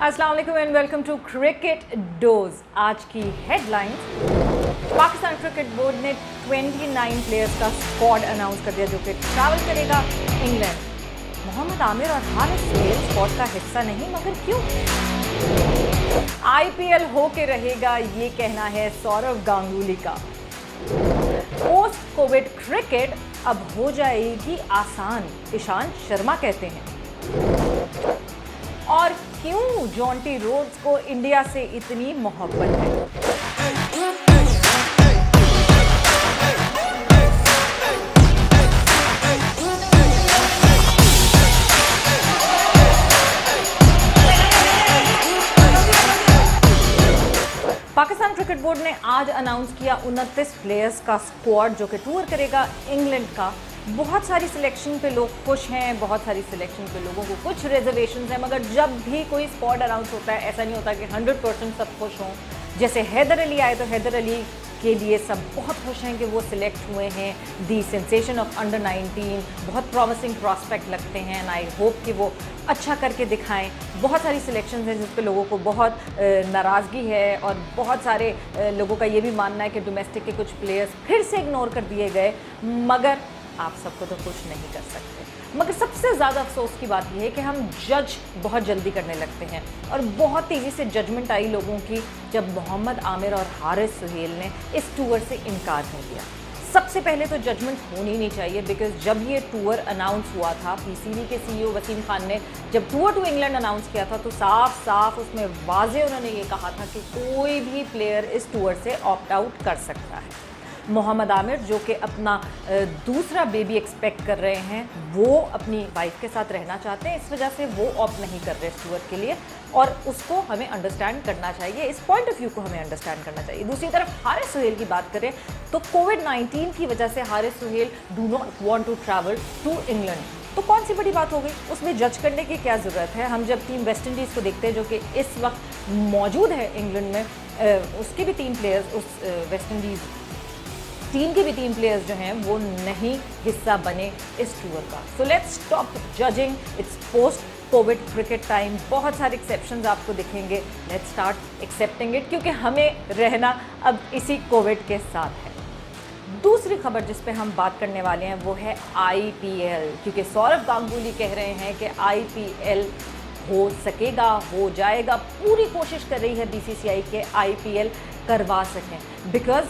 अस्सलाम वालेकुम and welcome to cricket dose. आज की हेडलाइंस, पाकिस्तान क्रिकेट बोर्ड ने 29 प्लेयर्स का स्क्वाड अनाउंस कर दिया जो कि ट्रैवल करेगा इंग्लैंड। मोहम्मद आमिर और हारिस सुहेल स्क्वाड का हिस्सा नहीं, मगर क्यों? आईपीएल होके रहेगा, ये कहना है सौरव गांगुली का। पोस्ट कोविड क्रिकेट अब हो जाएगी आसान, ईशांत शर्मा कहते हैं। और क्यों जॉन्टी रोड्स को इंडिया से इतनी मोहब्बत है? पाकिस्तान क्रिकेट बोर्ड ने आज अनाउंस किया 29 प्लेयर्स का स्क्वाड जो कि टूर करेगा इंग्लैंड का। बहुत सारी सिलेक्शन पे लोग खुश हैं, बहुत सारी सिलेक्शन पे लोगों को कुछ रिजर्वेशंस हैं, मगर जब भी कोई स्क्वाड अनाउंस होता है ऐसा नहीं होता कि 100% सब खुश हों। जैसे हैदर अली आए तो हैदर अली के लिए सब बहुत खुश हैं कि वो सिलेक्ट हुए हैं, दी सेंसेशन ऑफ अंडर 19, बहुत प्रॉमिसिंग प्रॉस्पेक्ट लगते हैं एंड आई होप कि वो अच्छा करके दिखाएं। बहुत सारी सिलेक्शंस हैं जिस पे लोगों को बहुत नाराज़गी है और बहुत सारे लोगों का ये भी मानना है कि डोमेस्टिक के कुछ प्लेयर्स फिर से इग्नोर कर दिए गए, मगर आप सबको तो कुछ नहीं कर सकते। मगर सबसे ज़्यादा अफसोस की बात यह है कि हम जज बहुत जल्दी करने लगते हैं और बहुत तेज़ी से जजमेंट आई लोगों की जब मोहम्मद आमिर और हारिस सुहेल ने इस टूर से इनकार कर दिया। सबसे पहले तो जजमेंट होनी नहीं चाहिए, बिकॉज जब ये टूर अनाउंस हुआ था, पीसीबी के सीईओ वसीम खान ने जब टूर टू इंग्लैंड अनाउंस किया था तो साफ साफ उसमें वाजे उन्होंने ये कहा था कि कोई भी प्लेयर इस टूर से ऑप्ट आउट कर सकता है। मोहम्मद आमिर जो कि अपना दूसरा बेबी एक्सपेक्ट कर रहे हैं, वो अपनी वाइफ के साथ रहना चाहते हैं, इस वजह से वो ऑप्ट नहीं कर रहे इस टूर के लिए और उसको हमें अंडरस्टैंड करना चाहिए, इस पॉइंट ऑफ व्यू को हमें अंडरस्टैंड करना चाहिए। दूसरी तरफ हारिस सुहेल की बात करें तो कोविड-19 की वजह से Haris Sohail do not want to travel to England. तो कौन सी बड़ी बात हो गई, उसमें जज करने की क्या ज़रूरत है? हम जब टीम वेस्ट इंडीज़ को देखते हैं जो कि इस वक्त मौजूद है इंग्लैंड में, उसके भी 3 प्लेयर्स, उस वेस्ट इंडीज़ टीम के भी 3 प्लेयर्स जो हैं वो नहीं हिस्सा बने इस टूर का। So let's stop judging, it's post Covid cricket time. बहुत सारे एक्सेप्शंस आपको दिखेंगे, लेट्स स्टार्ट एक्सेप्टिंग इट, क्योंकि हमें रहना अब इसी कोविड के साथ है। दूसरी खबर जिस पे हम बात करने वाले हैं वो है आईपीएल, क्योंकि सौरव गांगुली कह रहे हैं कि आईपीएल हो सकेगा, हो जाएगा। पूरी कोशिश कर रही है बीसीसीआई के आईपीएल करवा सकें, because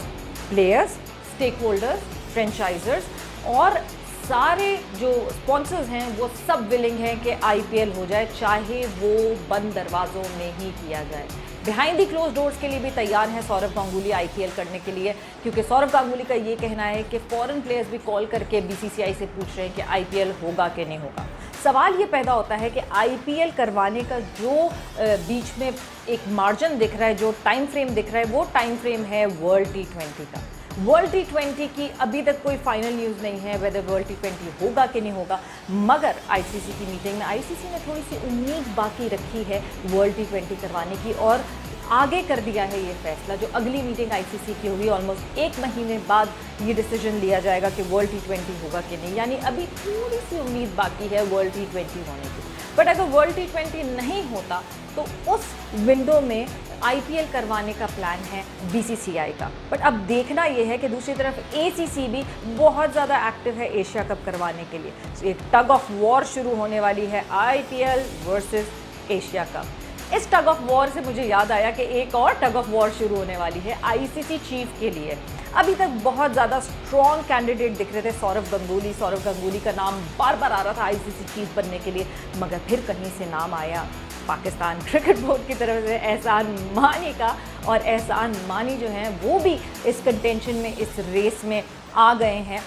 players, stake holders, franchisors और सारे जो स्पॉन्सर्स हैं वो सब विलिंग हैं कि आईपीएल हो जाए, चाहे वो बंद दरवाज़ों में ही किया जाए। बिहाइंड दी क्लोज डोर्स के लिए भी तैयार है सौरव गांगुली आईपीएल करने के लिए, क्योंकि सौरव गांगुली का ये कहना है कि फॉरेन प्लेयर्स भी कॉल करके बीसीसीआई से पूछ रहे हैं कि आईपीएल होगा कि नहीं होगा। सवाल ये पैदा होता है कि आईपीएल करवाने का जो बीच में एक मार्जिन दिख रहा है, जो टाइम फ्रेम दिख रहा है, वो टाइम फ्रेम है वर्ल्ड T20 का। वर्ल्ड T20 की अभी तक कोई फाइनल न्यूज़ नहीं है वेदर वर्ल्ड T20 होगा कि नहीं होगा, मगर आईसीसी की मीटिंग में आईसीसी ने थोड़ी सी उम्मीद बाकी रखी है वर्ल्ड T20 करवाने की और आगे कर दिया है ये फैसला। जो अगली मीटिंग आईसीसी की होगी ऑलमोस्ट 1 महीने बाद ये डिसीजन लिया जाएगा कि वर्ल्ड T20 होगा कि नहीं, यानी अभी थोड़ी सी उम्मीद बाकी है वर्ल्ड T20 होने की। बट अगर वर्ल्ड T20 नहीं होता तो उस विंडो में आईपीएल करवाने का प्लान है बीसीसीआई का। बट अब देखना यह है कि दूसरी तरफ एसीसी भी बहुत ज़्यादा एक्टिव है एशिया कप करवाने के लिए। एक टग ऑफ वॉर शुरू होने वाली है, आईपीएल वर्सेस एशिया कप। इस टग ऑफ वॉर से मुझे याद आया कि एक और टग ऑफ वॉर शुरू होने वाली है आईसीसी चीफ के लिए। अभी तक बहुत ज़्यादा स्ट्रॉन्ग कैंडिडेट दिख रहे थे सौरव गांगुली का नाम बार बार आ रहा था आईसीसी चीफ बनने के लिए, मगर फिर कहीं से नाम आया पाकिस्तान क्रिकेट बोर्ड की तरफ से एहसान मानी का, और एहसान मानी जो हैं वो भी इस कंटेंशन में, इस रेस में आ गए हैं।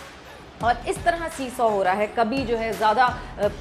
और इस तरह सीसॉ हो रहा है, कभी जो है ज़्यादा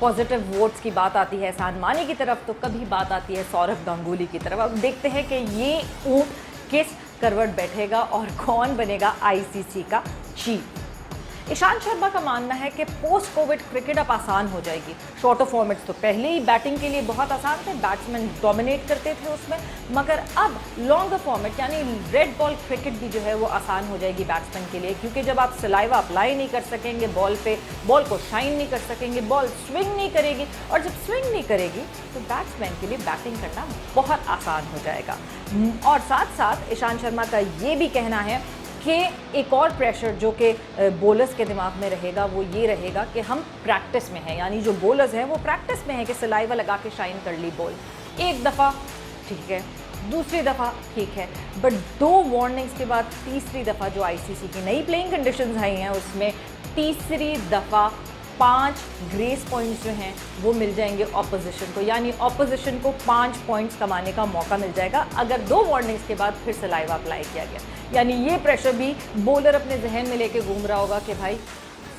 पॉजिटिव वोट्स की बात आती है एहसान मानी की तरफ, तो कभी बात आती है सौरव गांगुली की तरफ। अब देखते हैं कि ये ऊँट किस करवट बैठेगा और कौन बनेगा आईसीसी का चीफ। ईशांत शर्मा का मानना है कि पोस्ट कोविड क्रिकेट अब आसान हो जाएगी। शॉर्टर फॉर्मेट्स तो पहले ही बैटिंग के लिए बहुत आसान थे, बैट्समैन डोमिनेट करते थे उसमें, मगर अब लॉन्गर फॉर्मेट यानी रेड बॉल क्रिकेट भी जो है वो आसान हो जाएगी बैट्समैन के लिए, क्योंकि जब आप सलाइवा अप्लाई नहीं कर सकेंगे बॉल पे, बॉल को शाइन नहीं कर सकेंगे, बॉल स्विंग नहीं करेगी, और जब स्विंग नहीं करेगी तो बैट्समैन के लिए बैटिंग करना बहुत आसान हो जाएगा। और साथ साथ ईशांत शर्मा का ये भी कहना है कि एक और प्रेशर जो कि बॉलर्स के दिमाग में रहेगा वो ये रहेगा कि हम प्रैक्टिस में हैं, यानी जो बॉलर्स हैं वो प्रैक्टिस में हैं कि सलाइवा लगा के शाइन कर ली बॉल, एक दफ़ा ठीक है, दूसरी दफ़ा ठीक है, बट 2 वार्निंग्स के बाद तीसरी दफ़ा जो आईसीसी की नई प्लेइंग कंडीशंस आई हैं उसमें तीसरी दफ़ा 5 ग्रेस पॉइंट्स जो हैं वो मिल जाएंगे ऑपोजिशन को, यानी ऑपोजिशन को 5 पॉइंट्स कमाने का मौका मिल जाएगा अगर 2 वार्निंग्स के बाद फिर सलाइवा अप्लाई किया गया। यानी ये प्रेशर भी बॉलर अपने जहन में लेके घूम रहा होगा कि भाई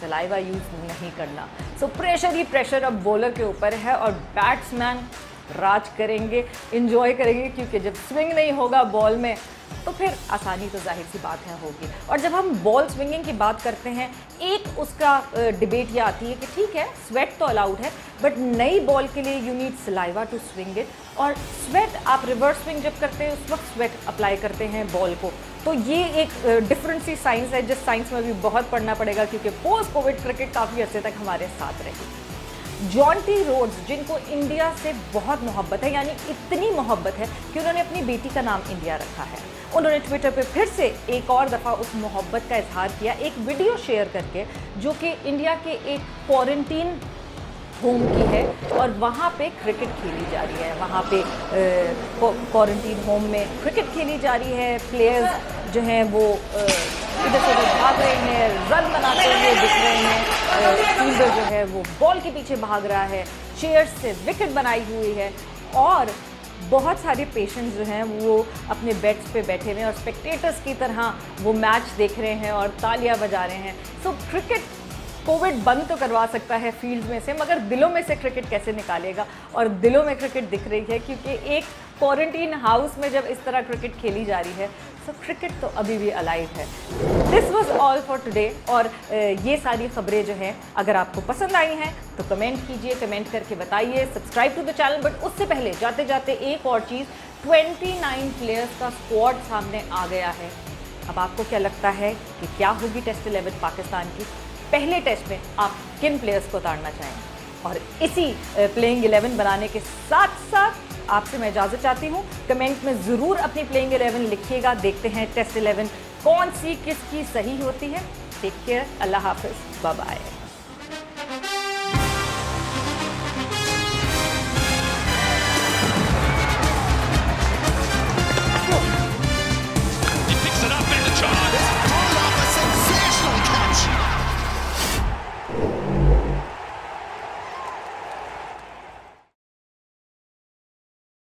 सलाइवा यूज़ नहीं करना। सो प्रेशर ही प्रेशर अब बॉलर के ऊपर है और बैट्समैन राज करेंगे, इंजॉय करेंगे, क्योंकि जब स्विंग नहीं होगा बॉल में तो फिर आसानी तो जाहिर सी बात है होगी। और जब हम बॉल स्विंगिंग की बात करते हैं, एक उसका डिबेट ये आती है कि ठीक है स्वेट तो अलाउड है, बट नई बॉल के लिए you need saliva to swing it, और स्वेट आप रिवर्स स्विंग जब करते हैं उस वक्त स्वेट अप्लाई करते हैं बॉल को, तो ये एक डिफरेंट सी साइंस है जिस साइंस में भी बहुत पढ़ना पड़ेगा, क्योंकि पोस्ट कोविड क्रिकेट काफ़ी अर्से तक हमारे साथ रही। जॉन्टी रोड्स, जिनको इंडिया से बहुत मोहब्बत है, यानी इतनी मोहब्बत है कि उन्होंने अपनी बेटी का नाम इंडिया रखा है, उन्होंने ट्विटर पे फिर से एक और दफ़ा उस मोहब्बत का इजहार किया एक वीडियो शेयर करके, जो कि इंडिया के एक क्वारंटीन होम की है और वहाँ पे क्रिकेट खेली जा रही है। वहाँ पे क्वारंटीन होम में क्रिकेट खेली जा रही है, प्लेयर्स जो हैं वो इधर से उधर भाग रहे हैं, रन बनाते हुए दिख रहे हैं, फील्डर जो है वो बॉल के पीछे भाग रहा है, चेयर्स से विकेट बनाई हुई है, और बहुत सारे पेशेंट्स जो हैं वो अपने बेड्स पे बैठे हुए हैं और स्पेक्टेटर्स की तरह वो मैच देख रहे हैं और तालियां बजा रहे हैं। सो क्रिकेट कोविड बंद तो करवा सकता है फील्ड में से, मगर दिलों में से क्रिकेट कैसे निकालेगा, और दिलों में क्रिकेट दिख रही है, क्योंकि एक क्वारंटीन हाउस में जब इस तरह क्रिकेट खेली जा रही है, तो क्रिकेट तो अभी भी अलाइव है। This was all for today. और ये सारी खबरें जो हैं अगर आपको पसंद आई हैं तो कमेंट कीजिए, कमेंट करके बताइए, subscribe to the channel. But उससे पहले जाते जाते एक और चीज़, 29 प्लेयर्स का स्क्वाड सामने आ गया है। अब आपको क्या लगता है कि क्या होगी टेस्ट 11 पाकिस्तान की? पहले टेस्ट में आप किन प्लेयर्स को उतारना चाहेंगे? और इसी प्लेइंग 11 बनाने के साथ साथ आपसे मैं इजाज़त चाहती हूँ। कमेंट में ज़रूर अपनी प्लेइंग 11 लिखिएगा। देखते हैं टेस्ट 11 कौन सी किसकी सही होती है। टेक केयर, अल्लाह हाफिज़, बाय बाय।